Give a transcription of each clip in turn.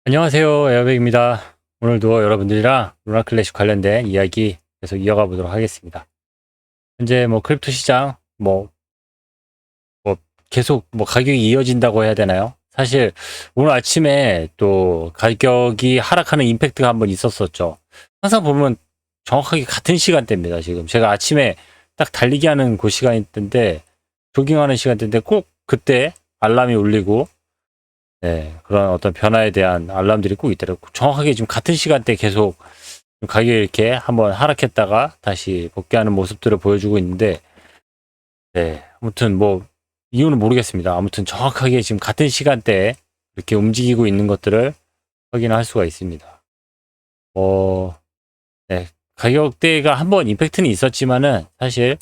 안녕하세요. 에어백입니다. 오늘도 여러분들이랑 루나클래식 관련된 이야기 계속 이어가 보도록 하겠습니다. 현재 크립토 시장 뭐 계속 가격이 이어진다고 해야 되나요? 사실 오늘 아침에 또 가격이 하락하는 임팩트가 한번 있었었죠. 항상 보면 정확하게 같은 시간대입니다. 지금 제가 아침에 딱 달리기 하는 그 시간대인데, 조깅하는 시간대인데 꼭 그때 알람이 울리고, 네, 그런 어떤 변화에 대한 알람들이 꼭 있더라고요. 정확하게 지금 같은 시간대 계속 가격이 이렇게 한번 하락했다가 다시 복귀하는 모습들을 보여주고 있는데, 네, 아무튼 이유는 모르겠습니다. 아무튼 정확하게 지금 같은 시간대에 이렇게 움직이고 있는 것들을 확인할 수가 있습니다. 네, 가격대가 한번 임팩트는 있었지만은 사실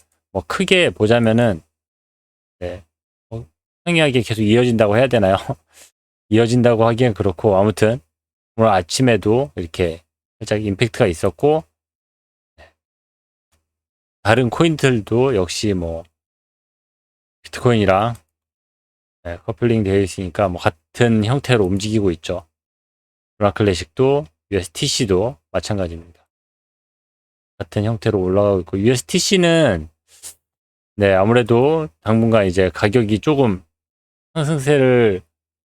크게 보자면은, 네, 상이하게 계속 이어진다고 해야 되나요? 이어진다고 하기엔 그렇고, 아무튼 오늘 아침에도 이렇게 살짝 임팩트가 있었고, 다른 코인들도 역시 비트코인이랑 커플링 되어 있으니까 같은 형태로 움직이고 있죠. 루나 클래식도 USTC도 마찬가지입니다. 같은 형태로 올라가고 있고, USTC는 네, 아무래도 당분간 이제 가격이 조금 상승세를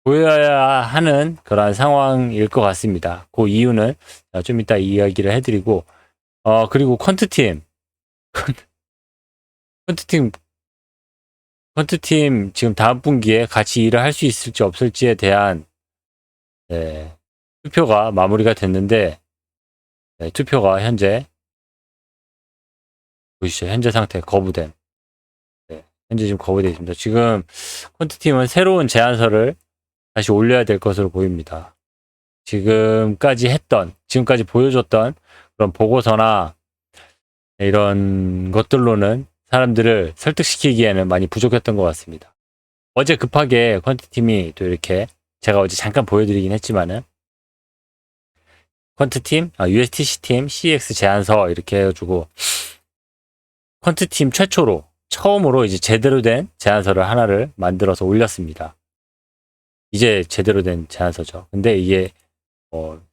보여야 하는 그러한 상황일 것 같습니다. 그 이유는 좀 이따 이야기를 해드리고, 그리고 퀀트팀 퀀트팀 지금 다음 분기에 같이 일을 할 수 있을지 없을지에 대한, 네, 투표가 마무리가 됐는데, 네, 투표가 현재 보시죠. 현재 상태 거부됨. 네, 현재 지금 거부되어 있습니다. 지금 퀀트팀은 새로운 제안서를 다시 올려야 될 것으로 보입니다. 지금까지 보여줬던 그런 보고서나 이런 것들로는 사람들을 설득시키기에는 많이 부족했던 것 같습니다. 어제 급하게 퀀트팀이 또 이렇게, 제가 어제 잠깐 보여드리긴 했지만은, 퀀트팀, USTC 팀, CX 제안서 이렇게 해가지고 퀀트팀 처음으로 이제 제대로 된 제안서를 하나를 만들어서 올렸습니다. 이제 제대로 된 제안서죠. 근데 이게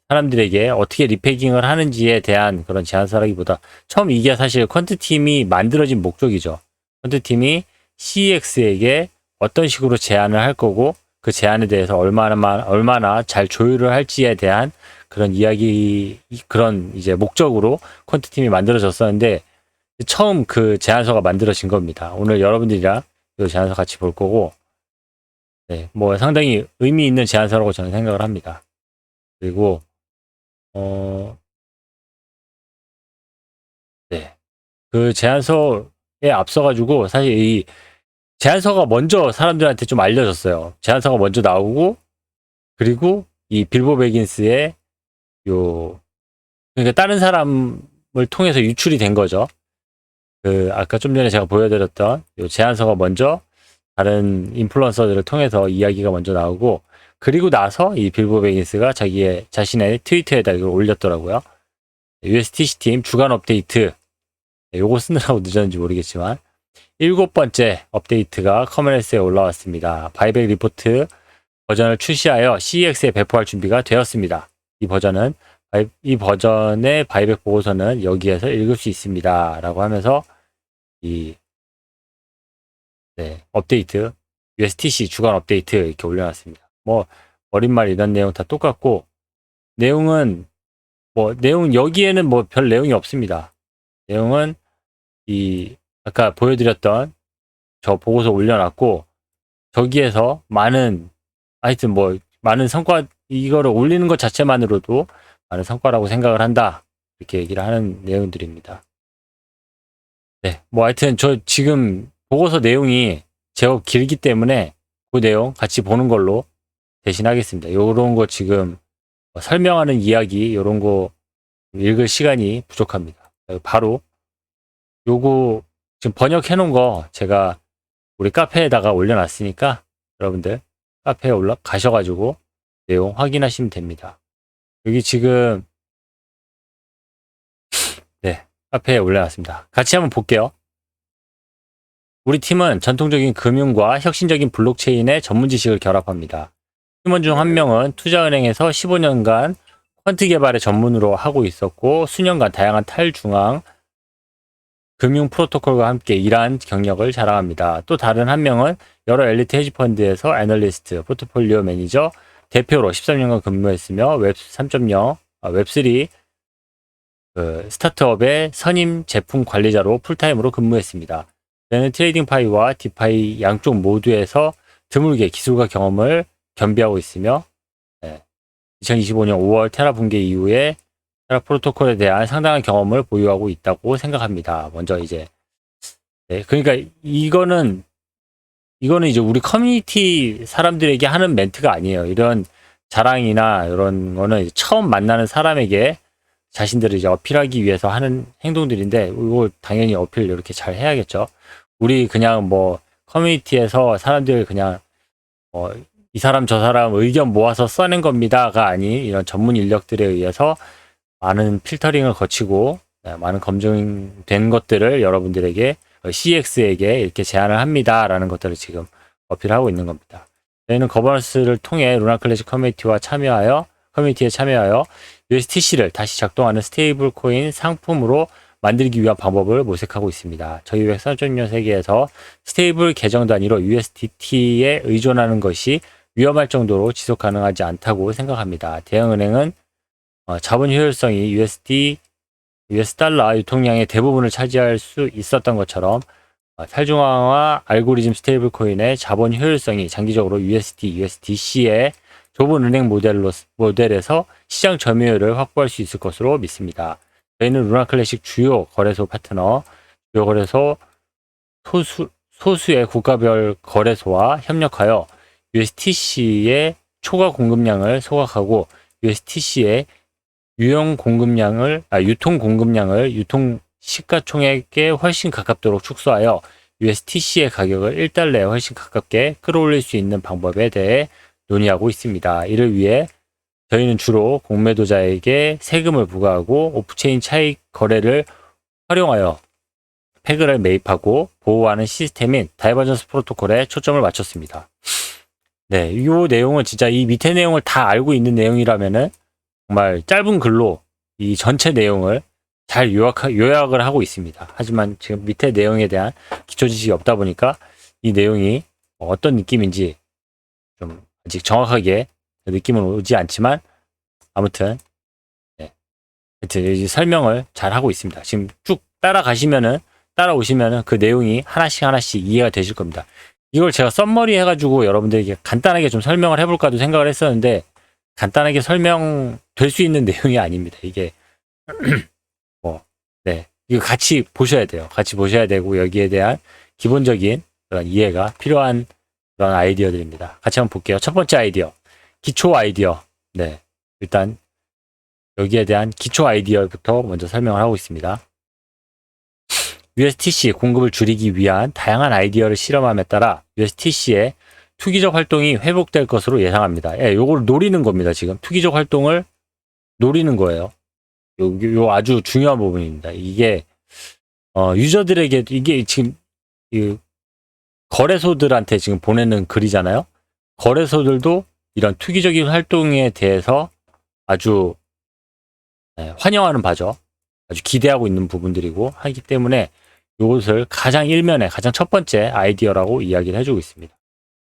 사람들에게 어떻게 리패깅을 하는지에 대한 그런 제안서라기보다, 처음 이게 사실 퀀트팀이 만들어진 목적이죠. 퀀트팀이 CX에게 어떤 식으로 제안을 할 거고, 그 제안에 대해서 얼마나 잘 조율을 할지에 대한 그런 이야기, 그런 이제 목적으로 퀀트팀이 만들어졌었는데, 처음 그 제안서가 만들어진 겁니다. 오늘 여러분들이랑 이 제안서 같이 볼 거고, 네, 상당히 의미 있는 제안서라고 저는 생각을 합니다. 그리고 네, 그 제안서에 앞서가지고 사실 이 제안서가 먼저 사람들한테 좀 알려졌어요. 제안서가 먼저 나오고, 그리고 이 빌보 베긴스의 그러니까 다른 사람을 통해서 유출이 된 거죠. 아까 좀 전에 제가 보여드렸던 요 제안서가 먼저 다른 인플루언서들을 통해서 이야기가 먼저 나오고, 그리고 나서 이 빌보 베긴스가 자신의 트위터에다 이걸 올렸더라고요. USTC 팀 주간 업데이트, 요거 쓰느라고 늦었는지 모르겠지만 7번째 업데이트가 커머넌스에 올라왔습니다. 바이백 리포트 버전을 출시하여 CEX에 배포할 준비가 되었습니다. 이 버전의 바이백 보고서는 여기에서 읽을 수 있습니다. 라고 하면서 업데이트, USTC 주간 업데이트 이렇게 올려놨습니다. 어린말 이런 내용 다 똑같고, 내용은 여기에는 별 내용이 없습니다. 내용은 아까 보여드렸던 저 보고서 올려놨고, 저기에서 하여튼 많은 성과, 이거를 올리는 것 자체만으로도 많은 성과라고 생각을 한다. 이렇게 얘기를 하는 내용들입니다. 네, 하여튼 저 지금 보고서 내용이 제법 길기 때문에 그 내용 같이 보는 걸로 대신하겠습니다. 요런 거 지금 설명하는 이야기, 요런 거 읽을 시간이 부족합니다. 바로 요거 지금 번역해 놓은 거 제가 우리 카페에다가 올려놨으니까 여러분들 카페에 가셔가지고 내용 확인하시면 됩니다. 여기 지금 네, 카페에 올려놨습니다. 같이 한번 볼게요. 우리 팀은 전통적인 금융과 혁신적인 블록체인의 전문 지식을 결합합니다. 팀원 중 한 명은 투자은행에서 15년간 퀀트 개발의 전문으로 하고 있었고 수년간 다양한 탈중앙 금융 프로토콜과 함께 일한 경력을 자랑합니다. 또 다른 한 명은 여러 엘리트 헤지펀드에서 애널리스트, 포트폴리오 매니저, 대표로 13년간 근무했으며 웹 3.0, 웹3 스타트업의 선임 제품 관리자로 풀타임으로 근무했습니다. 그는 트레이딩 파이와 디파이 양쪽 모두에서 드물게 기술과 경험을 겸비하고 있으며 2025년 5월 테라 붕괴 이후에 테라 프로토콜에 대한 상당한 경험을 보유하고 있다고 생각합니다. 먼저 이제 그러니까 이거는 이제 우리 커뮤니티 사람들에게 하는 멘트가 아니에요. 이런 자랑이나 이런 거는 처음 만나는 사람에게 자신들을 이제 어필하기 위해서 하는 행동들인데 이걸 당연히 어필 이렇게 잘 해야겠죠. 우리 그냥 뭐 커뮤니티에서 사람들 그냥 이 사람 저 사람 의견 모아서 써낸 겁니다가 아닌 이런 전문 인력들에 의해서 많은 필터링을 거치고 많은 검증된 것들을 여러분들에게 CX에게 이렇게 제안을 합니다라는 것들을 지금 어필하고 있는 겁니다. 저희는 거버넌스를 통해 루나 클래식 커뮤니티에 참여하여 USTC를 다시 작동하는 스테이블 코인 상품으로 만들기 위한 방법을 모색하고 있습니다. 저희 웹 3.0 세계에서 스테이블 계정 단위로 USDT에 의존하는 것이 위험할 정도로 지속 가능하지 않다고 생각합니다. 대형은행은 자본 효율성이 US 달러 유통량의 대부분을 차지할 수 있었던 것처럼 탈중앙화 알고리즘 스테이블 코인의 자본 효율성이 장기적으로 USDC의 좁은 은행 모델에서 시장 점유율을 확보할 수 있을 것으로 믿습니다. 저희는 루나 클래식 주요 거래소 파트너, 주요 거래소 소수의 국가별 거래소와 협력하여 USTC의 초과 공급량을 소각하고 USTC의 유통 공급량을 유통 시가총액에 훨씬 가깝도록 축소하여 USTC의 가격을 1달러에 훨씬 가깝게 끌어올릴 수 있는 방법에 대해 논의하고 있습니다. 이를 위해 저희는 주로 공매도자에게 세금을 부과하고 오프체인 차익 거래를 활용하여 패그를 매입하고 보호하는 시스템인 다이버전스 프로토콜에 초점을 맞췄습니다. 네, 이 내용은 진짜 이 밑에 내용을 다 알고 있는 내용이라면은 정말 짧은 글로 이 전체 내용을 잘 요약을 하고 있습니다. 하지만 지금 밑에 내용에 대한 기초 지식이 없다 보니까 이 내용이 어떤 느낌인지 좀 아직 정확하게 느낌은 오지 않지만 아무튼 하여튼 설명을 잘 하고 있습니다. 지금 쭉 따라오시면은 그 내용이 하나씩 이해가 되실 겁니다. 이걸 제가 썸머리 해가지고 여러분들에게 간단하게 좀 설명을 해볼까도 생각을 했었는데 간단하게 설명될 수 있는 내용이 아닙니다. 이게 이거 같이 보셔야 돼요. 같이 보셔야 되고 여기에 대한 기본적인 그런 이해가 필요한 그런 아이디어들입니다. 같이 한번 볼게요. 첫 번째 아이디어, 기초 아이디어. 네, 일단 여기에 대한 기초 아이디어부터 먼저 설명을 하고 있습니다. USTC 공급을 줄이기 위한 다양한 아이디어를 실험함에 따라 USTC의 투기적 활동이 회복될 것으로 예상합니다. 요걸 노리는 겁니다. 지금 투기적 활동을 노리는 거예요. 요 아주 중요한 부분입니다. 이게 유저들에게 이게 지금 거래소들한테 지금 보내는 글이잖아요. 거래소들도 이런 투기적인 활동에 대해서 아주 환영하는 바죠. 아주 기대하고 있는 부분들이고 하기 때문에 이것을 가장 첫 번째 아이디어라고 이야기를 해주고 있습니다.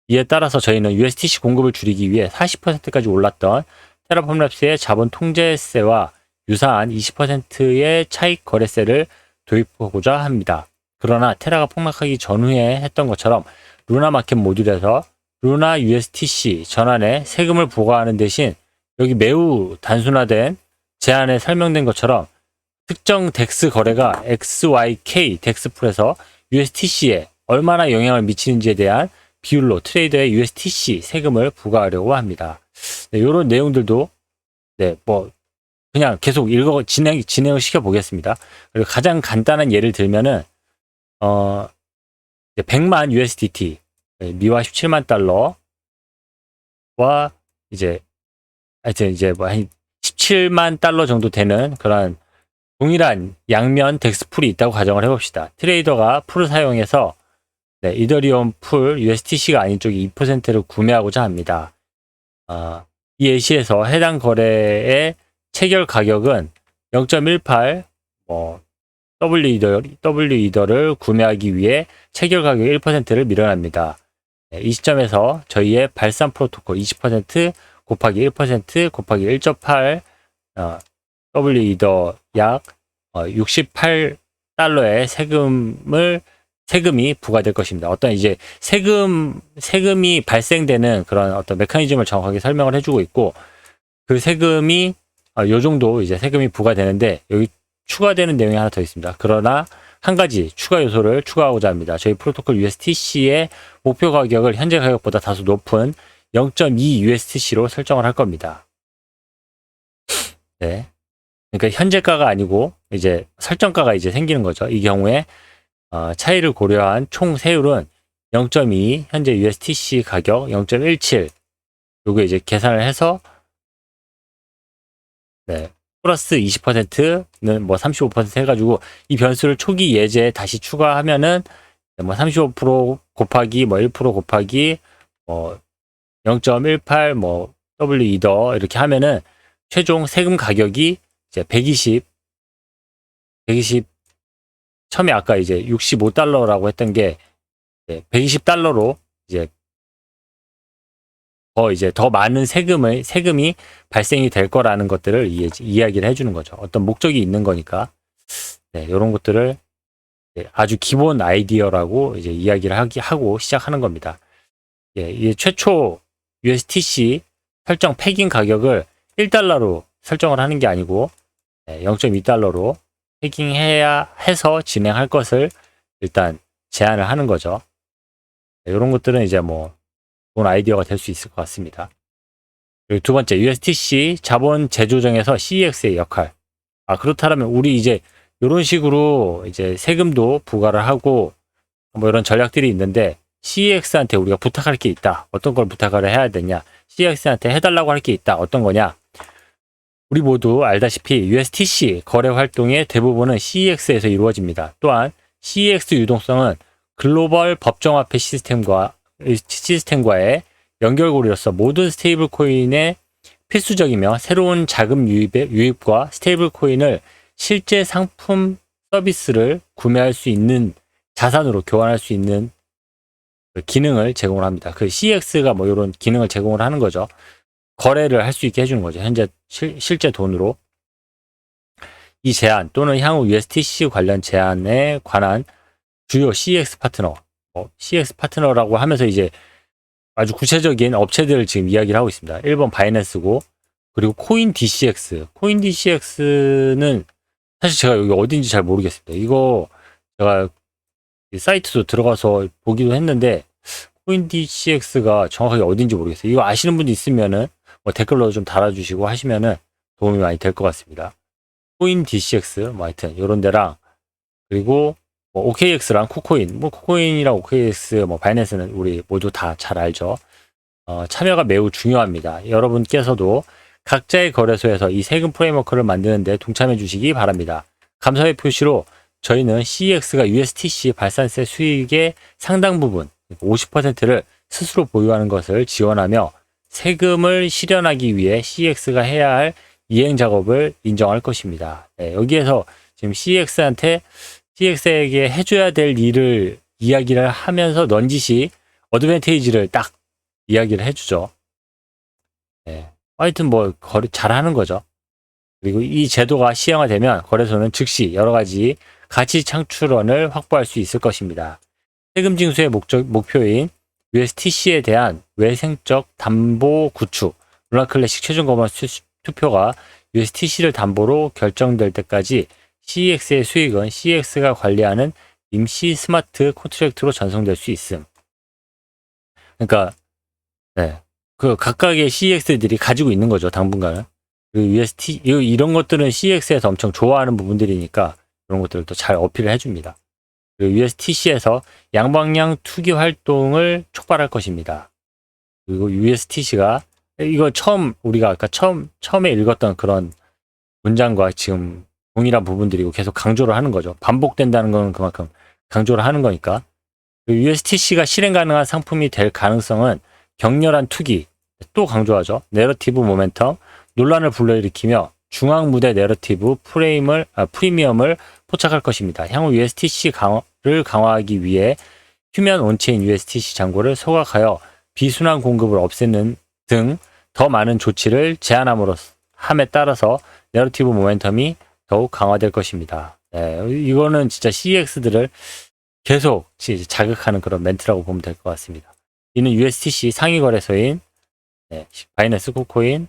이에 따라서 저희는 USTC 공급을 줄이기 위해 40%까지 올랐던 테라폼랩스의 자본 통제세와 유사한 20%의 차익 거래세를 도입하고자 합니다. 그러나 테라가 폭락하기 전후에 했던 것처럼 루나 마켓 모듈에서 루나 USTC 전환에 세금을 부과하는 대신 여기 매우 단순화된 제안에 설명된 것처럼 특정 덱스 거래가 XYK 덱스풀에서 USTC에 얼마나 영향을 미치는지에 대한 비율로 트레이더의 USTC 세금을 부과하려고 합니다. 이런 내용들도 그냥 계속 진행을 시켜 보겠습니다. 그리고 가장 간단한 예를 들면은 100만 USDT 미화 17만 달러와 하여튼 한 17만 달러 정도 되는 그런 동일한 양면 덱스풀이 있다고 가정을 해봅시다. 트레이더가 풀을 사용해서 이더리움 풀 USTC가 아닌 쪽에 2%를 구매하고자 합니다. 이 예시에서 해당 거래의 체결 가격은 0.18 W이더를 구매하기 위해 체결 가격 1%를 미뤄납니다. 이 시점에서 저희의 발산 프로토콜 20% 곱하기 1% 곱하기 1.8 W이더 약 68달러의 세금이 부과될 것입니다. 어떤 이제 세금이 발생되는 그런 어떤 메커니즘을 정확하게 설명을 해주고 있고, 그 세금이 요 정도 이제 세금이 부과되는데, 여기 추가되는 내용이 하나 더 있습니다. 그러나 한 가지 추가 요소를 추가하고자 합니다. 저희 프로토콜 USTC의 목표 가격을 현재 가격보다 다소 높은 0.2 USTC로 설정을 할 겁니다. 네. 그러니까 현재가가 아니고 이제 설정가가 이제 생기는 거죠. 이 경우에 차이를 고려한 총 세율은 0.2 현재 USTC 가격 0.17 요거 이제 계산을 해서 플러스 20%는 35% 해가지고 이 변수를 초기 예제에 다시 추가하면은 35% 곱하기 1% 곱하기 0.18 W이더 이렇게 하면은 최종 세금 가격이 이제 120 처음에 아까 이제 65달러라고 했던 게 120달러로 이제 더 많은 세금이 발생이 될 거라는 것들을 이야기를 해주는 거죠. 어떤 목적이 있는 거니까. 이런 것들을 아주 기본 아이디어라고 이제 이야기를 하고 시작하는 겁니다. 이게 최초 USTC 설정 패깅 가격을 1달러로 설정을 하는 게 아니고 0.2달러로 패깅해서 진행할 것을 일단 제안을 하는 거죠. 이런 것들은 이제 좋은 아이디어가 될 수 있을 것 같습니다. 그리고 두 번째, USTC 자본 재조정에서 CEX의 역할. 그렇다면 우리 이제 이런 식으로 이제 세금도 부과를 하고 이런 전략들이 있는데, CEX한테 우리가 부탁할 게 있다. 어떤 걸 부탁을 해야 되냐? CEX한테 해달라고 할 게 있다. 어떤 거냐? 우리 모두 알다시피 USTC 거래 활동의 대부분은 CEX에서 이루어집니다. 또한 CEX 유동성은 글로벌 법정화폐 시스템과의 연결고리로서 모든 스테이블 코인의 필수적이며, 새로운 자금 유입과 스테이블 코인을 실제 상품 서비스를 구매할 수 있는 자산으로 교환할 수 있는 기능을 제공을 합니다. 그 CEX가 이런 기능을 제공을 하는 거죠. 거래를 할 수 있게 해주는 거죠. 현재 실제 돈으로. 이 제안 또는 향후 USTC 관련 제안에 관한 주요 CEX 파트너, CEX 파트너라고 하면서 이제 아주 구체적인 업체들을 지금 이야기를 하고 있습니다. 1번 바이낸스고, 그리고 코인 DCX는 사실 제가 여기 어딘지 잘 모르겠습니다. 이거 제가 사이트도 들어가서 보기도 했는데 코인 DCX가 정확하게 어딘지 모르겠어요. 이거 아시는 분도 있으면은 댓글로 좀 달아주시고 하시면은 도움이 많이 될 것 같습니다. 코인 DCX 하여튼 이런 데랑, 그리고 OKX랑 쿠코인, 쿠코인이랑 OKX, 바이낸스는 우리 모두 다 잘 알죠. 참여가 매우 중요합니다. 여러분께서도 각자의 거래소에서 이 세금 프레임워크를 만드는 데 동참해 주시기 바랍니다. 감사의 표시로 저희는 CEX가 USTC 발산세 수익의 상당 부분, 50%를 스스로 보유하는 것을 지원하며 세금을 실현하기 위해 CEX가 해야 할 이행 작업을 인정할 것입니다. 여기에서 지금 CEX에게 해줘야 될 일을 이야기를 하면서 넌지시 어드밴테이지를 딱 이야기를 해주죠. 하여튼 거래 잘하는 거죠. 그리고 이 제도가 시행화되면 거래소는 즉시 여러 가지 가치 창출원을 확보할 수 있을 것입니다. 세금 징수의 목표인 USTC에 대한 외생적 담보 구축, 루나 클래식 최종 검언 투표가 USTC를 담보로 결정될 때까지 CEX의 수익은 CEX가 관리하는 임시 스마트 콘트랙트로 전송될 수 있음. 그러니까 그 각각의 CEX들이 가지고 있는 거죠, 당분간은. 그 이런 것들은 CEX에서 엄청 좋아하는 부분들이니까 이런 것들을 또 잘 어필을 해줍니다. 그리고 USTC에서 양방향 투기 활동을 촉발할 것입니다. 그리고 USTC가 이거 우리가 아까 처음에 읽었던 그런 문장과 지금 동일한 부분들이고 계속 강조를 하는 거죠. 반복된다는 건 그만큼 강조를 하는 거니까. USTC가 실행 가능한 상품이 될 가능성은 격렬한 투기 또 강조하죠. 내러티브 모멘텀, 논란을 불러일으키며 중앙 무대 내러티브 프리미엄을 포착할 것입니다. 향후 USTC를 강화하기 위해 휴면 온체인 USTC 잔고를 소각하여 비순환 공급을 없애는 등 더 많은 조치를 함에 따라서 내러티브 모멘텀이 더욱 강화될 것입니다. 네, 이거는 진짜 CEX들을 계속 자극하는 그런 멘트라고 보면 될 것 같습니다. 이는 USTC 상위 거래소인 바이낸스 쿠코인,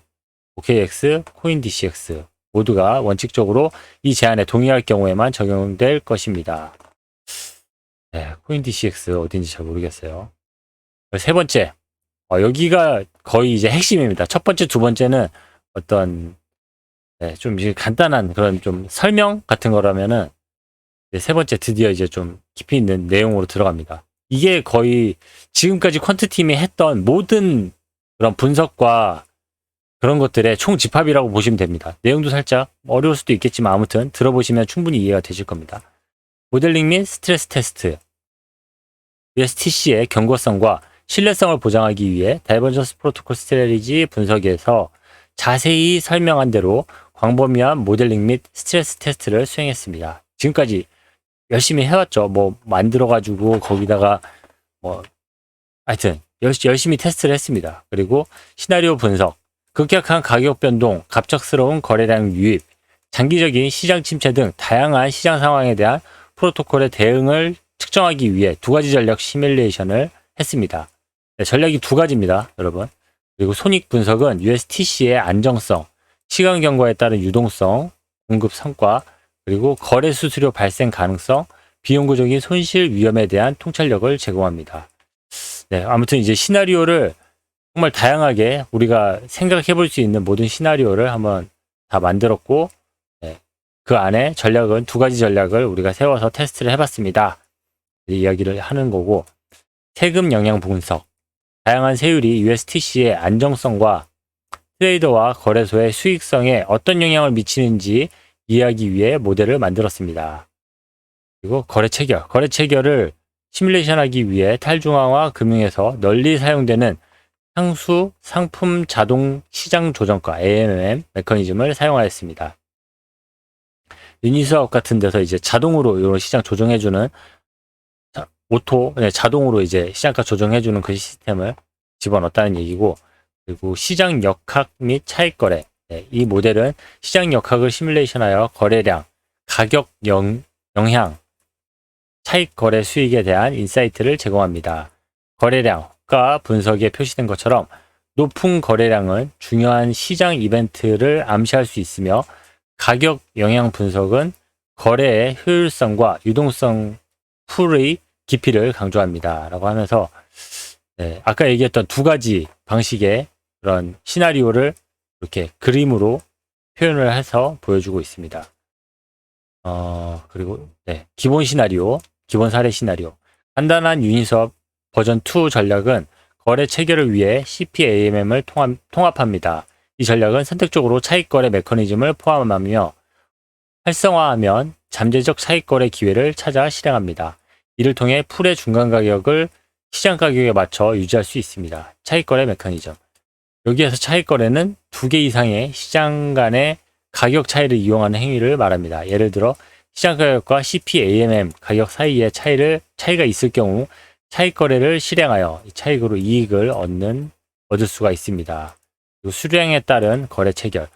OKX, 코인DCX 모두가 원칙적으로 이 제안에 동의할 경우에만 적용될 것입니다. 네, 코인DCX 어딘지 잘 모르겠어요. 세 번째, 여기가 거의 이제 핵심입니다. 첫 번째, 두 번째는 어떤 좀 이제 간단한 그런 좀 설명 같은 거라면은 세 번째 드디어 이제 좀 깊이 있는 내용으로 들어갑니다. 이게 거의 지금까지 퀀트 팀이 했던 모든 그런 분석과 그런 것들의 총집합이라고 보시면 됩니다. 내용도 살짝 어려울 수도 있겠지만 아무튼 들어보시면 충분히 이해가 되실 겁니다. 모델링 및 스트레스 테스트, USTC의 경고성과 신뢰성을 보장하기 위해 다이버전스 프로토콜 스트래티지 분석에서 자세히 설명한 대로 광범위한 모델링 및 스트레스 테스트를 수행했습니다. 지금까지 열심히 해왔죠. 뭐 만들어가지고 거기다가 뭐 하여튼 열심히 테스트를 했습니다. 그리고 시나리오 분석, 급격한 가격 변동, 갑작스러운 거래량 유입, 장기적인 시장 침체 등 다양한 시장 상황에 대한 프로토콜의 대응을 측정하기 위해 두 가지 전략 시뮬레이션을 했습니다. 네, 전략이 두 가지입니다, 여러분. 그리고 손익 분석은 USTC의 안정성, 시간 경과에 따른 유동성, 공급 성과, 그리고 거래 수수료 발생 가능성, 비영구적인 손실 위험에 대한 통찰력을 제공합니다. 네, 아무튼 이제 시나리오를 정말 다양하게 우리가 생각해 볼 수 있는 모든 시나리오를 한번 다 만들었고, 그 안에 전략은 두 가지 전략을 우리가 세워서 테스트를 해봤습니다. 이야기를 하는 거고, 세금 영향 분석, 다양한 세율이 USTC의 안정성과 트레이더와 거래소의 수익성에 어떤 영향을 미치는지 이해하기 위해 모델을 만들었습니다. 그리고 거래 체결을 시뮬레이션하기 위해 탈중앙화 금융에서 널리 사용되는 상수 상품 자동 시장 조정가 AMM 메커니즘을 사용하였습니다. 유니스왑 같은 데서 이제 자동으로 이런 시장 조정해주는 자동으로 이제 시장가 조정해주는 그 시스템을 집어넣었다는 얘기고, 그리고 시장 역학 및 차익 거래. 이 모델은 시장 역학을 시뮬레이션하여 거래량, 가격 영향, 차익 거래 수익에 대한 인사이트를 제공합니다. 거래량가 분석에 표시된 것처럼 높은 거래량은 중요한 시장 이벤트를 암시할 수 있으며, 가격 영향 분석은 거래의 효율성과 유동성 풀의 깊이를 강조합니다. 라고 하면서 아까 얘기했던 두 가지 방식의 그런 시나리오를 이렇게 그림으로 표현을 해서 보여주고 있습니다. 그리고 기본 시나리오, 기본 사례 시나리오. 간단한 유니스왑 버전 2 전략은 거래 체결을 위해 CPAMM을 통합합니다. 이 전략은 선택적으로 차익거래 메커니즘을 포함하며 활성화하면 잠재적 차익거래 기회를 찾아 실행합니다. 이를 통해 풀의 중간 가격을 시장 가격에 맞춰 유지할 수 있습니다. 차익거래 메커니즘. 여기에서 차익거래는 두 개 이상의 시장 간의 가격 차이를 이용하는 행위를 말합니다. 예를 들어 시장 가격과 CPAMM 가격 사이에 차이가 있을 경우 차익거래를 실행하여 차익으로 이익을 얻을 수가 있습니다. 그리고 수량에 따른 거래 체결.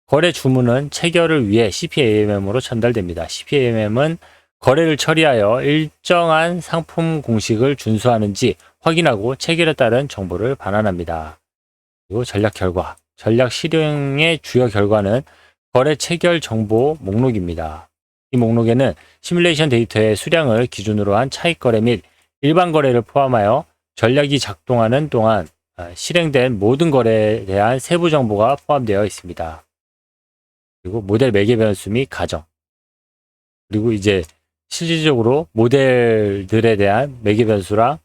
거래 주문은 체결을 위해 CPAMM으로 전달됩니다. CPAMM은 거래를 처리하여 일정한 상품 공식을 준수하는지 확인하고 체결에 따른 정보를 반환합니다. 그리고 전략 결과. 전략 실행의 주요 결과는 거래 체결 정보 목록입니다. 이 목록에는 시뮬레이션 데이터의 수량을 기준으로 한 차익 거래 및 일반 거래를 포함하여 전략이 작동하는 동안 실행된 모든 거래에 대한 세부 정보가 포함되어 있습니다. 그리고 모델 매개 변수 및 가정. 그리고 이제 실질적으로 모델들에 대한 매개 변수랑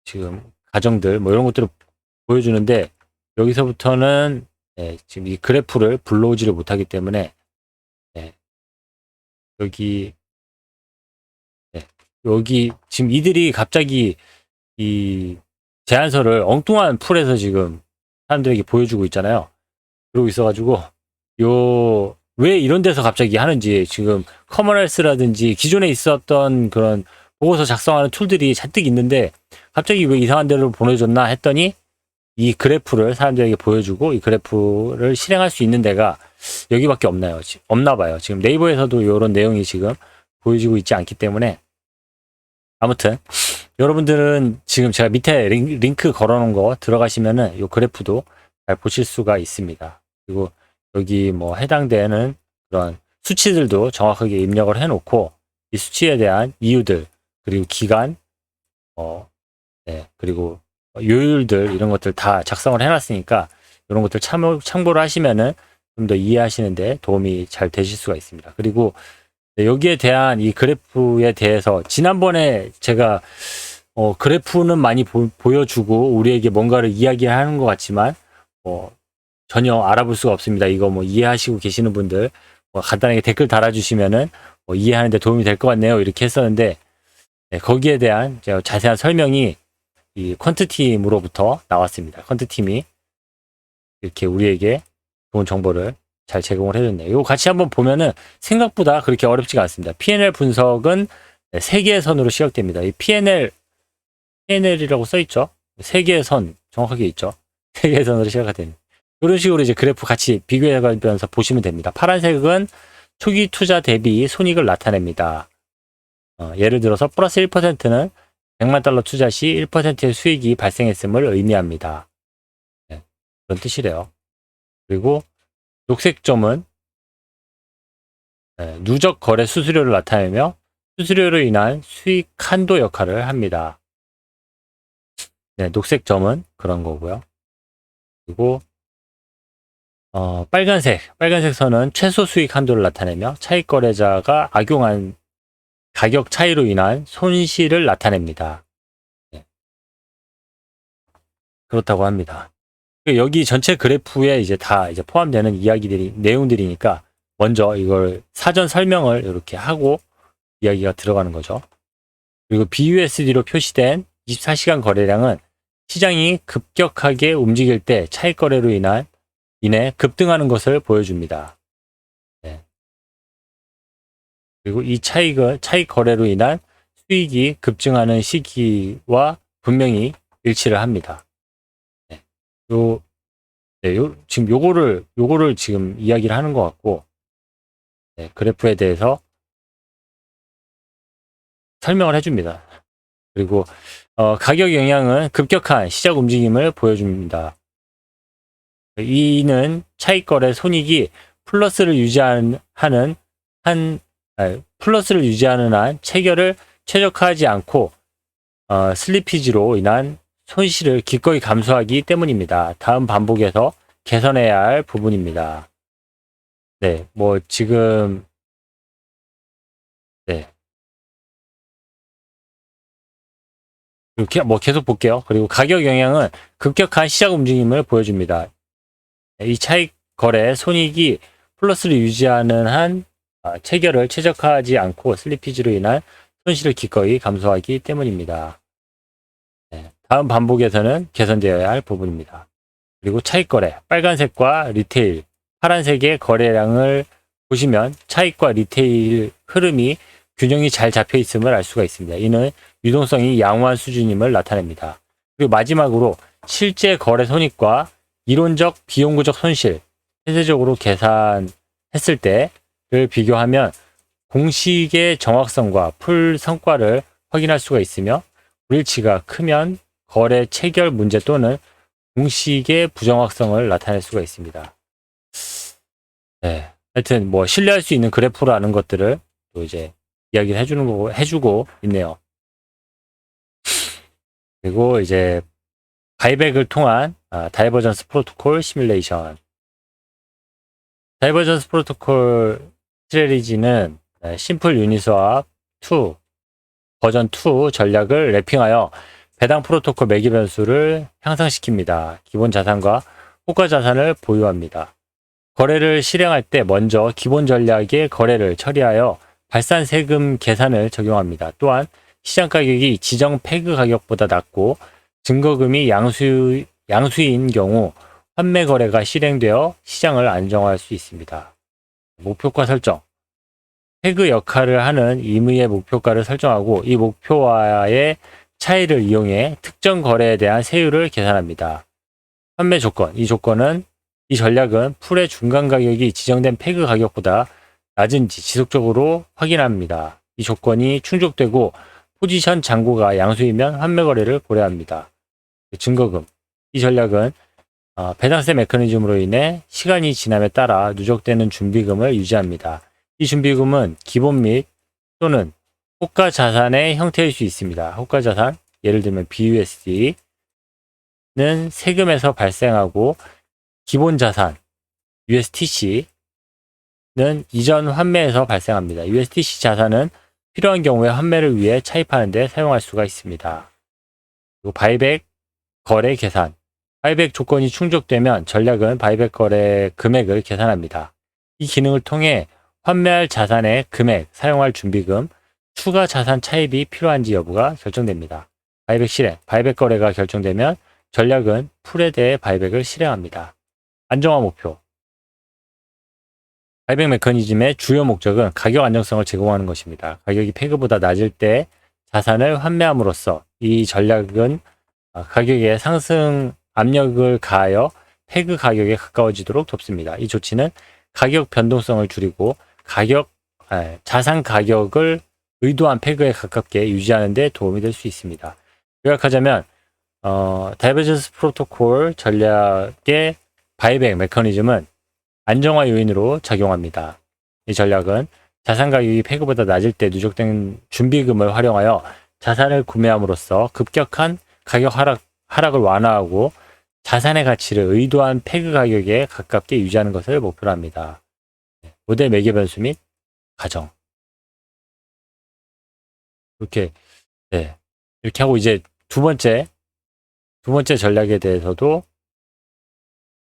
지금 가정들 뭐 이런 것들을 보여주는데, 여기서부터는 지금 이 그래프를 불러오지를 못하기 때문에 여기 지금 이들이 갑자기 이 제안서를 엉뚱한 풀에서 지금 사람들에게 보여주고 있잖아요. 그러고 있어가지고 왜 이런 데서 갑자기 하는지, 지금 커먼헬스라든지 기존에 있었던 그런 보고서 작성하는 툴들이 잔뜩 있는데 갑자기 왜 이상한 데로 보내줬나 했더니 이 그래프를 사람들에게 보여주고 이 그래프를 실행할 수 있는 데가 여기밖에 없나 봐요. 지금 네이버에서도 이런 내용이 지금 보여지고 있지 않기 때문에, 아무튼 여러분들은 지금 제가 밑에 링크 걸어놓은 거 들어가시면은 이 그래프도 잘 보실 수가 있습니다. 그리고 여기 뭐 해당되는 그런 수치들도 정확하게 입력을 해놓고 이 수치에 대한 이유들, 그리고 기간, 그리고 요율들, 이런 것들 다 작성을 해놨으니까 이런 것들 참고를 하시면은 좀 더 이해하시는데 도움이 잘 되실 수가 있습니다. 그리고 여기에 대한 이 그래프에 대해서 지난번에 제가 그래프는 많이 보여주고 우리에게 뭔가를 이야기하는 것 같지만 전혀 알아볼 수가 없습니다. 이거 뭐 이해하시고 계시는 분들 간단하게 댓글 달아주시면은 이해하는데 도움이 될 것 같네요, 이렇게 했었는데, 거기에 대한 자세한 설명이 이 퀀트팀으로부터 나왔습니다. 퀀트팀이 이렇게 우리에게 좋은 정보를 잘 제공을 해줬네요. 이거 같이 한번 보면은 생각보다 그렇게 어렵지가 않습니다. P&L 분석은 3개의 선으로 시작됩니다. 이 P&L이라고 써있죠? 3개의 선, 정확하게 있죠? 3개의 선으로 시작됩니다. 이런 식으로 이제 그래프 같이 비교해가면서 보시면 됩니다. 파란색은 초기 투자 대비 손익을 나타냅니다. 예를 들어서 플러스 1%는 100만 달러 투자 시 1%의 수익이 발생했음을 의미합니다. 그런 뜻이래요. 그리고 녹색 점은 누적 거래 수수료를 나타내며 수수료로 인한 수익 한도 역할을 합니다. 녹색 점은 그런 거고요. 그리고 빨간색 선은 최소 수익 한도를 나타내며 차익 거래자가 악용한 가격 차이로 인한 손실을 나타냅니다. 그렇다고 합니다. 여기 전체 그래프에 이제 다 포함되는 내용들이니까 먼저 이걸 사전 설명을 이렇게 하고 이야기가 들어가는 거죠. 그리고 BUSD로 표시된 24시간 거래량은 시장이 급격하게 움직일 때 차익 거래로 인해 급등하는 것을 보여줍니다. 그리고 이 차익 거래로 인한 수익이 급증하는 시기와 분명히 일치를 합니다. 지금 요거를 지금 이야기를 하는 것 같고, 그래프에 대해서 설명을 해줍니다. 그리고 가격 영향은 급격한 시작 움직임을 보여줍니다. 이는 차익 거래 손익이 플러스를 유지하는 한 체결을 최적화하지 않고 슬리피지로 인한 손실을 기꺼이 감수하기 때문입니다. 다음 반복에서 개선해야 할 부분입니다. 뭐 지금 이렇게 뭐 계속 볼게요. 그리고 가격 영향은 급격한 시작 움직임을 보여줍니다. 이 차익 거래 손익이 플러스를 유지하는 한 체결을 최적화하지 않고 슬리피지로 인한 손실을 기꺼이 감수하기 때문입니다. 다음 반복에서는 개선되어야 할 부분입니다. 그리고 차익 거래, 빨간색과 리테일, 파란색의 거래량을 보시면 차익과 리테일 흐름이 균형이 잘 잡혀 있음을 알 수가 있습니다. 이는 유동성이 양호한 수준임을 나타냅니다. 그리고 마지막으로 실제 거래 손익과 이론적 비용구적 손실, 세세적으로 계산했을 때를 비교하면 공식의 정확성과 풀 성과를 확인할 수가 있으며, 불일치가 크면 거래 체결 문제 또는 공식의 부정확성을 나타낼 수가 있습니다. 하여튼 뭐 신뢰할 수 있는 그래프라는 것들을 또 이제 이야기를 해주고 있네요. 그리고 이제 바이백을 통한 다이버전스 프로토콜 시뮬레이션. 다이버전스 프로토콜 스트래리지는 심플 유니스왑 2 버전 2 전략을 랩핑하여 배당 프로토콜 매개 변수를 향상시킵니다. 기본 자산과 호가 자산을 보유합니다. 거래를 실행할 때 먼저 기본 전략의 거래를 처리하여 발산 세금 계산을 적용합니다. 또한 시장 가격이 지정 패그 가격보다 낮고 증거금이 양수인 경우 환매 거래가 실행되어 시장을 안정화할 수 있습니다. 목표가 설정. 페그 역할을 하는 임의의 목표가를 설정하고 이 목표와의 차이를 이용해 특정 거래에 대한 세율을 계산합니다. 판매 조건. 이 전략은 풀의 중간 가격이 지정된 페그 가격보다 낮은지 지속적으로 확인합니다. 이 조건이 충족되고 포지션 잔고가 양수이면 환매 거래를 고려합니다. 증거금. 이 전략은 배당세 메커니즘으로 인해 시간이 지남에 따라 누적되는 준비금을 유지합니다. 이 준비금은 기본 및 또는 호가 자산의 형태일 수 있습니다. 호가 자산, 예를 들면 BUSD는 세금에서 발생하고 기본 자산, USTC는 이전 환매에서 발생합니다. USTC 자산은 필요한 경우에 환매를 위해 차입하는 데 사용할 수가 있습니다. 그리고 바이백 거래 계산. 바이백 조건이 충족되면 전략은 바이백 거래 금액을 계산합니다. 이 기능을 통해 환매할 자산의 금액, 사용할 준비금, 추가 자산 차입이 필요한지 여부가 결정됩니다. 바이백 실행. 바이백 거래가 결정되면 전략은 풀에 대해 바이백을 실행합니다. 안정화 목표. 바이백 메커니즘의 주요 목적은 가격 안정성을 제공하는 것입니다. 가격이 페그보다 낮을 때 자산을 환매함으로써 이 전략은 가격의 상승 압력을 가하여 페그 가격에 가까워지도록 돕습니다. 이 조치는 가격 변동성을 줄이고 자산 가격을 의도한 페그에 가깝게 유지하는 데 도움이 될 수 있습니다. 요약하자면 다이버전스 프로토콜 전략의 바이백 메커니즘은 안정화 요인으로 작용합니다. 이 전략은 자산 가격이 페그보다 낮을 때 누적된 준비금을 활용하여 자산을 구매함으로써 급격한 가격 하락을 완화하고 자산의 가치를 의도한 페그 가격에 가깝게 유지하는 것을 목표로 합니다. 모델 매개 변수 및 가정. 이렇게 하고 이제 두 번째 전략에 대해서도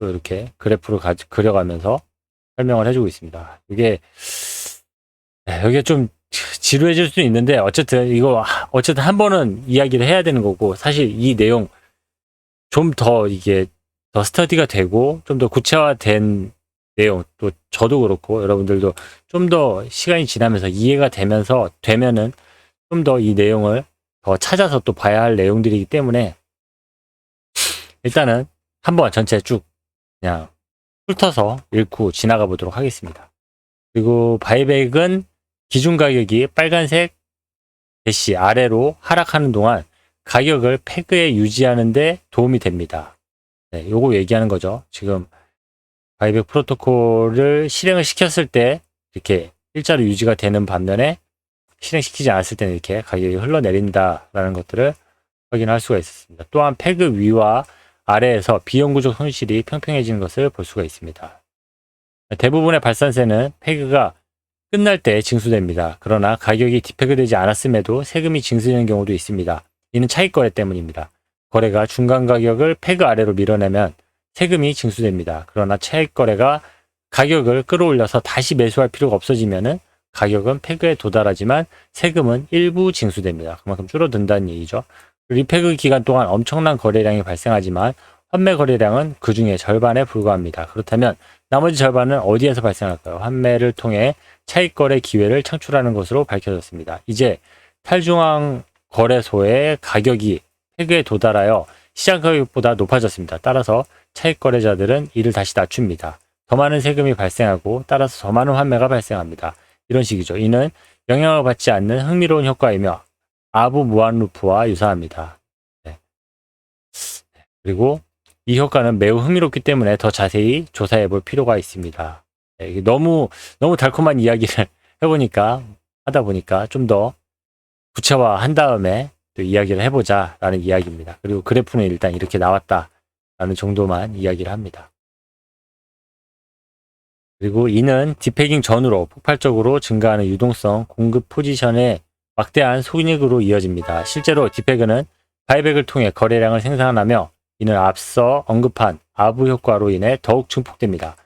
또 이렇게 그래프를 그려가면서 설명을 해주고 있습니다. 이게 좀 지루해질 수 있는데 어쨌든 한 번은 이야기를 해야 되는 거고, 사실 이 내용 좀 더 더 스터디가 되고 좀 더 구체화된 내용, 또 저도 그렇고 여러분들도 좀 더 시간이 지나면서 이해가 되면은 좀 더 이 내용을 더 찾아서 또 봐야 할 내용들이기 때문에 일단은 한번 전체 쭉 그냥 훑어서 읽고 지나가 보도록 하겠습니다. 그리고 바이백은 기준 가격이 빨간색 대시 아래로 하락하는 동안 가격을 페그에 유지하는 데 도움이 됩니다. 요거 얘기하는 거죠. 지금 바이백 프로토콜을 실행을 시켰을 때 이렇게 일자로 유지가 되는 반면에 실행시키지 않았을 때는 이렇게 가격이 흘러내린다라는 것들을 확인할 수가 있었습니다. 또한 페그 위와 아래에서 비영구적 손실이 평평해지는 것을 볼 수가 있습니다. 대부분의 발산세는 페그가 끝날 때 징수됩니다. 그러나 가격이 디페그되지 않았음에도 세금이 징수되는 경우도 있습니다. 이는 차익거래 때문입니다. 거래가 중간 가격을 페그 아래로 밀어내면 세금이 징수됩니다. 그러나 차익거래가 가격을 끌어올려서 다시 매수할 필요가 없어지면 가격은 페그에 도달하지만 세금은 일부 징수됩니다. 그만큼 줄어든다는 얘기죠. 리페그 기간 동안 엄청난 거래량이 발생하지만 환매 거래량은 그 중에 절반에 불과합니다. 그렇다면 나머지 절반은 어디에서 발생할까요? 환매를 통해 차익거래 기회를 창출하는 것으로 밝혀졌습니다. 이제 탈중앙 거래소의 가격이 페그에 도달하여 시장 가격보다 높아졌습니다. 따라서 차익거래자들은 이를 다시 낮춥니다. 더 많은 세금이 발생하고 따라서 더 많은 환매가 발생합니다. 이런 식이죠. 이는 영향을 받지 않는 흥미로운 효과이며 아부 무한 루프와 유사합니다. 그리고 이 효과는 매우 흥미롭기 때문에 더 자세히 조사해 볼 필요가 있습니다. 너무 달콤한 이야기를 하다 보니까 좀 더 구체화한 다음에 또 이야기를 해보자 라는 이야기입니다. 그리고 그래프는 일단 이렇게 나왔다 라는 정도만 이야기를 합니다. 그리고 이는 디페깅 전후로 폭발적으로 증가하는 유동성 공급 포지션의 막대한 손익으로 이어집니다. 실제로 디페그는 바이백을 통해 거래량을 생산하며 이는 앞서 언급한 아부 효과로 인해 더욱 증폭됩니다.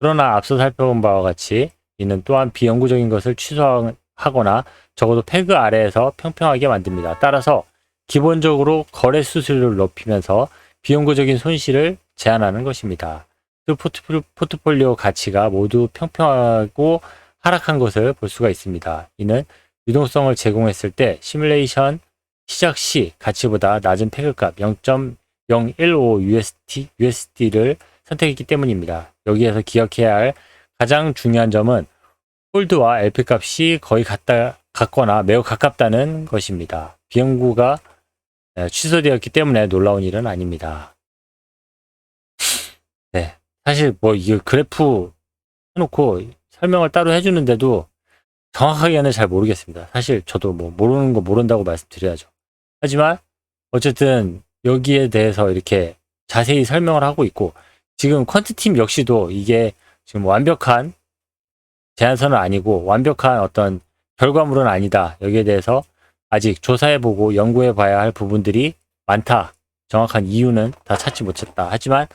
그러나 앞서 살펴본 바와 같이 이는 또한 비영구적인 것을 취소하거나 적어도 페그 아래에서 평평하게 만듭니다. 따라서 기본적으로 거래 수수료를 높이면서 비영구적인 손실을 제한하는 것입니다. 두 포트폴리오 가치가 모두 평평하고 하락한 것을 볼 수가 있습니다. 이는 유동성을 제공했을 때 시뮬레이션 시작 시 가치보다 낮은 패그값 0.015 USD를 선택했기 때문입니다. 여기에서 기억해야 할 가장 중요한 점은 홀드와 LP 값이 거의 같거나 매우 가깝다는 것입니다. 비연구가 취소되었기 때문에 놀라운 일은 아닙니다. 네, 사실 뭐 이 그래프 해놓고 설명을 따로 해주는데도 정확하게는 잘 모르겠습니다. 사실 저도 뭐 모르는 거 모른다고 말씀드려야죠. 하지만 어쨌든 여기에 대해서 이렇게 자세히 설명을 하고 있고, 지금 퀀트팀 역시도 이게 지금 완벽한 제안서는 아니고 완벽한 어떤 결과물은 아니다. 여기에 대해서 아직 조사해보고 연구해봐야 할 부분들이 많다. 정확한 이유는 다 찾지 못했다. 하지만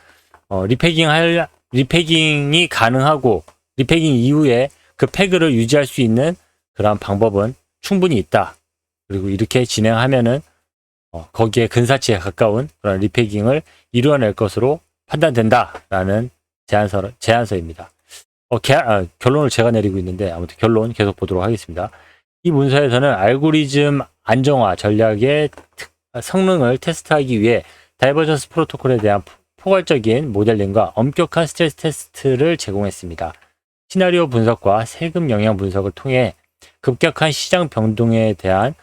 리패깅이 가능하고 리패깅 이후에 그 패그를 유지할 수 있는 그런 방법은 충분히 있다. 그리고 이렇게 진행하면은 거기에 근사치에 가까운 그런 리패깅을 이루어낼 것으로 판단된다라는 제안서입니다. 결론을 제가 내리고 있는데 아무튼 결론 계속 보도록 하겠습니다. 이 문서에서는 알고리즘 안정화 전략의 성능을 테스트하기 위해 다이버전스 프로토콜에 대한 포괄적인 모델링과 엄격한 스트레스 테스트를 제공했습니다. 시나리오 분석과 세금 영향 분석을 통해 급격한 시장 변동에 대한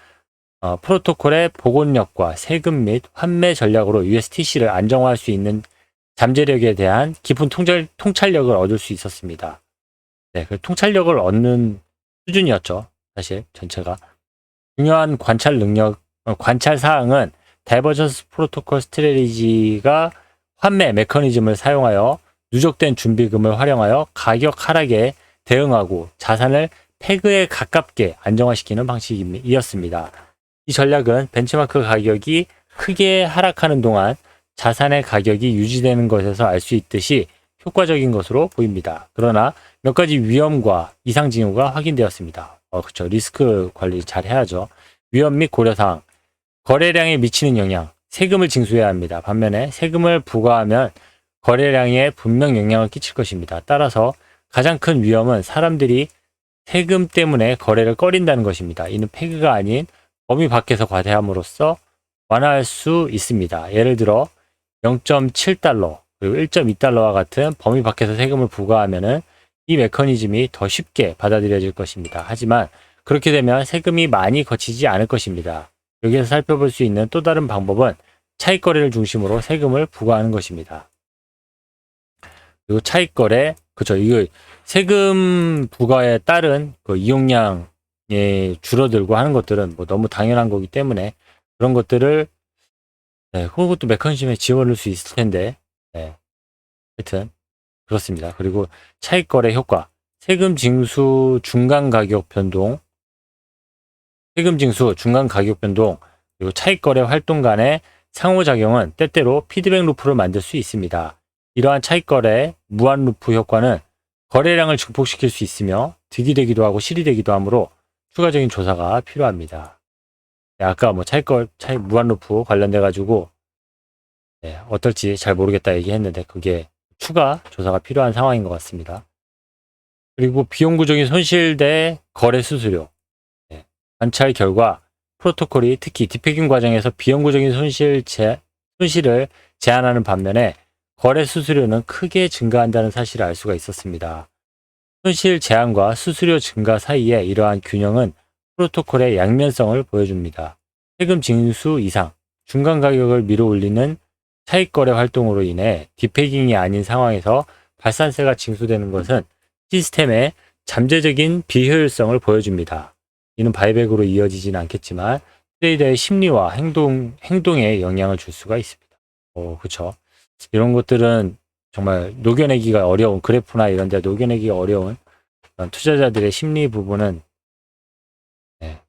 프로토콜의 복원력과 세금 및 환매 전략으로 USTC를 안정화할 수 있는 잠재력에 대한 깊은 통찰력을 얻을 수 있었습니다. 네, 그 통찰력을 얻는 수준이었죠. 사실 전체가. 중요한 관찰 사항은 다이버전스 프로토콜 스트래티지가 환매 메커니즘을 사용하여 누적된 준비금을 활용하여 가격 하락에 대응하고 자산을 패그에 가깝게 안정화시키는 방식이었습니다. 이 전략은 벤치마크 가격이 크게 하락하는 동안 자산의 가격이 유지되는 것에서 알 수 있듯이 효과적인 것으로 보입니다. 그러나 몇 가지 위험과 이상 징후가 확인되었습니다. 그렇죠. 리스크 관리 잘 해야죠. 위험 및 고려사항, 거래량에 미치는 영향, 세금을 징수해야 합니다. 반면에 세금을 부과하면 거래량에 분명 영향을 끼칠 것입니다. 따라서 가장 큰 위험은 사람들이 세금 때문에 거래를 꺼린다는 것입니다. 이는 패그가 아닌 범위 밖에서 과대함으로써 완화할 수 있습니다. 예를 들어 0.7달러 그리고 1.2달러와 같은 범위 밖에서 세금을 부과하면은 이 메커니즘이 더 쉽게 받아들여질 것입니다. 하지만 그렇게 되면 세금이 많이 거치지 않을 것입니다. 여기에서 살펴볼 수 있는 또 다른 방법은 차익 거래를 중심으로 세금을 부과하는 것입니다. 그리고 차익 거래, 그렇죠. 이거 세금 부과에 따른 그 이용량이 줄어들고 하는 것들은 뭐 너무 당연한 거기 때문에 그런 것들을 그것도 메커니즘에 집어넣을 수 있을 텐데, 하여튼 그렇습니다. 그리고 차익 거래 효과, 세금 징수 중간 가격 변동, 그리고 차익 거래 활동 간의 상호작용은 때때로 피드백 루프를 만들 수 있습니다. 이러한 차익 거래 무한 루프 효과는 거래량을 증폭시킬 수 있으며 득이 되기도 하고 실이 되기도 하므로 추가적인 조사가 필요합니다. 아까 뭐 차익 무한 루프 관련돼 가지고 어떨지 잘 모르겠다 얘기했는데 그게 추가 조사가 필요한 상황인 것 같습니다. 그리고 비용구적인 손실 대 거래 수수료. 관찰 결과 프로토콜이 특히 디패깅 과정에서 비용구적인 손실을 제한하는 반면에 거래 수수료는 크게 증가한다는 사실을 알 수가 있었습니다. 손실 제한과 수수료 증가 사이에 이러한 균형은 프로토콜의 양면성을 보여줍니다. 세금 징수 이상, 중간 가격을 밀어올리는 차익 거래 활동으로 인해 디패깅이 아닌 상황에서 발산세가 징수되는 것은 시스템의 잠재적인 비효율성을 보여줍니다. 이는 바이백으로 이어지지는 않겠지만 트레이더의 심리와 행동에 영향을 줄 수가 있습니다. 그렇죠. 이런 것들은 정말 녹여내기가 어려운 그래프나 이런 데 녹여내기가 어려운 투자자들의 심리 부분은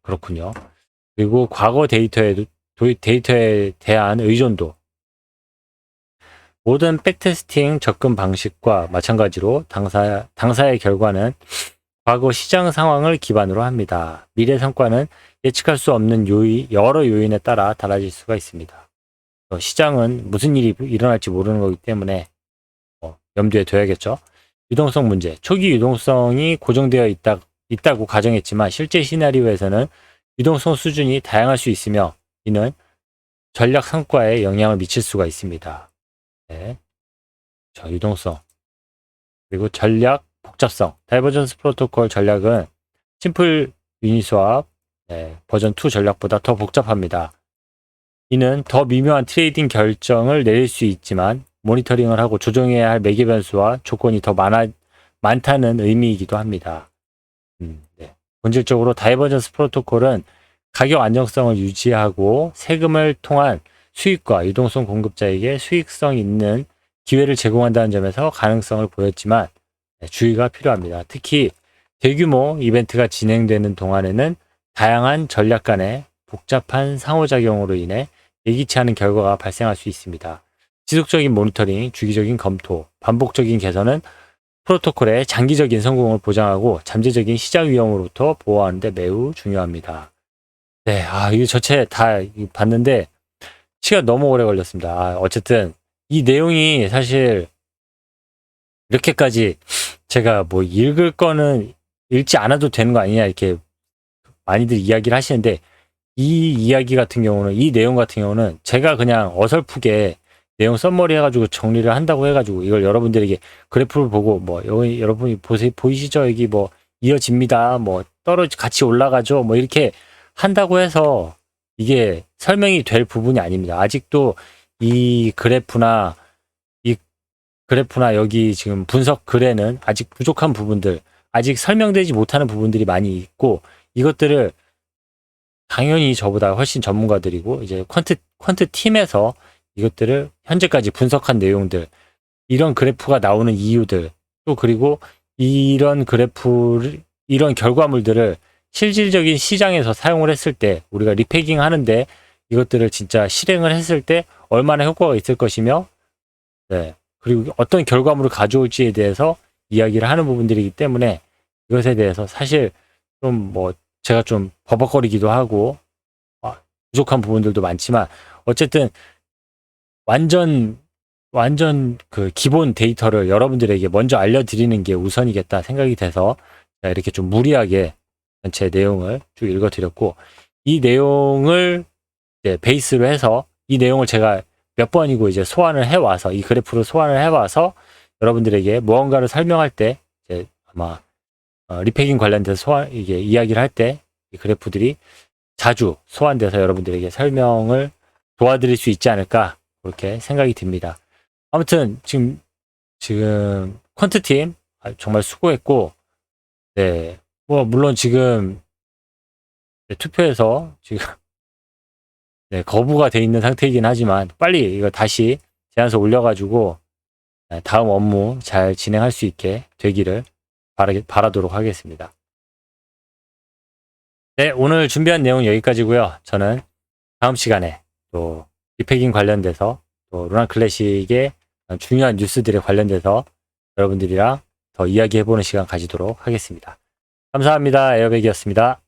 그렇군요. 그리고 과거 데이터에 대한 의존도. 모든 백테스팅 접근 방식과 마찬가지로 당사의 결과는 과거 시장 상황을 기반으로 합니다. 미래 성과는 예측할 수 없는 여러 요인에 따라 달라질 수가 있습니다. 시장은 무슨 일이 일어날지 모르는 거기 때문에 염두에 둬야겠죠. 유동성 문제. 초기 유동성이 고정되어 있다고 가정했지만 실제 시나리오에서는 유동성 수준이 다양할 수 있으며 이는 전략 성과에 영향을 미칠 수가 있습니다. 네. 유동성. 그리고 전략 복잡성. 다이버전스 프로토콜 전략은 심플 유니스왑 버전 2 전략보다 더 복잡합니다. 이는 더 미묘한 트레이딩 결정을 내릴 수 있지만 모니터링을 하고 조정해야 할 매개 변수와 조건이 더 많다는 의미이기도 합니다. 네. 본질적으로 다이버전스 프로토콜은 가격 안정성을 유지하고 세금을 통한 수익과 유동성 공급자에게 수익성 있는 기회를 제공한다는 점에서 가능성을 보였지만 주의가 필요합니다. 특히 대규모 이벤트가 진행되는 동안에는 다양한 전략 간의 복잡한 상호작용으로 인해 예기치 않은 결과가 발생할 수 있습니다. 지속적인 모니터링, 주기적인 검토, 반복적인 개선은 프로토콜의 장기적인 성공을 보장하고 잠재적인 시장 위험으로부터 보호하는 데 매우 중요합니다. 네, 이거 전체 다 봤는데 시간 너무 오래 걸렸습니다. 어쨌든 이 내용이 사실 이렇게까지 제가 뭐 읽을 거는 읽지 않아도 되는 거 아니냐 이렇게 많이들 이야기를 하시는데 이 이야기 같은 경우는 이 내용 같은 경우는 제가 그냥 어설프게 내용 썸머리 해가지고 정리를 한다고 해가지고 이걸 여러분들에게 그래프를 보고 뭐 여기 여러분이 보이시죠? 여기 뭐 이어집니다. 뭐 같이 올라가죠. 뭐 이렇게 한다고 해서 이게 설명이 될 부분이 아닙니다. 아직도 이 그래프나 여기 지금 분석 글에는 아직 부족한 부분들, 아직 설명되지 못하는 부분들이 많이 있고 이것들을 당연히 저보다 훨씬 전문가들이고 이제 퀀트 팀에서 이것들을 현재까지 분석한 내용들, 이런 그래프가 나오는 이유들, 또 그리고 이런 이런 결과물들을 실질적인 시장에서 사용을 했을 때 우리가 리패깅 하는데 이것들을 진짜 실행을 했을 때 얼마나 효과가 있을 것이며 그리고 어떤 결과물을 가져올지에 대해서 이야기를 하는 부분들이기 때문에 이것에 대해서 사실 좀 제가 좀 버벅거리기도 하고 부족한 부분들도 많지만 어쨌든 완전 그 기본 데이터를 여러분들에게 먼저 알려드리는 게 우선이겠다 생각이 돼서 이렇게 좀 무리하게 전체 내용을 쭉 읽어드렸고 이 내용을 이제 베이스로 해서 이 내용을 제가 몇 번이고 이제 소환을 해와서 이 그래프를 소환을 해와서 여러분들에게 무언가를 설명할 때 이제 아마 리패깅 관련돼서 이게 이야기를 할 때 이 그래프들이 자주 소환돼서 여러분들에게 설명을 도와드릴 수 있지 않을까 그렇게 생각이 듭니다. 아무튼 지금 퀀트팀 정말 수고했고 뭐 물론 지금 투표에서 지금 거부가 돼 있는 상태이긴 하지만 빨리 이거 다시 제안서 올려가지고 다음 업무 잘 진행할 수 있게 되기를 바라도록 하겠습니다. 네, 오늘 준비한 내용 여기까지고요. 저는 다음 시간에 또 리패깅 관련돼서 또 루나 클래식의 중요한 뉴스들에 관련돼서 여러분들이랑 더 이야기해보는 시간 가지도록 하겠습니다. 감사합니다. 에어백이었습니다.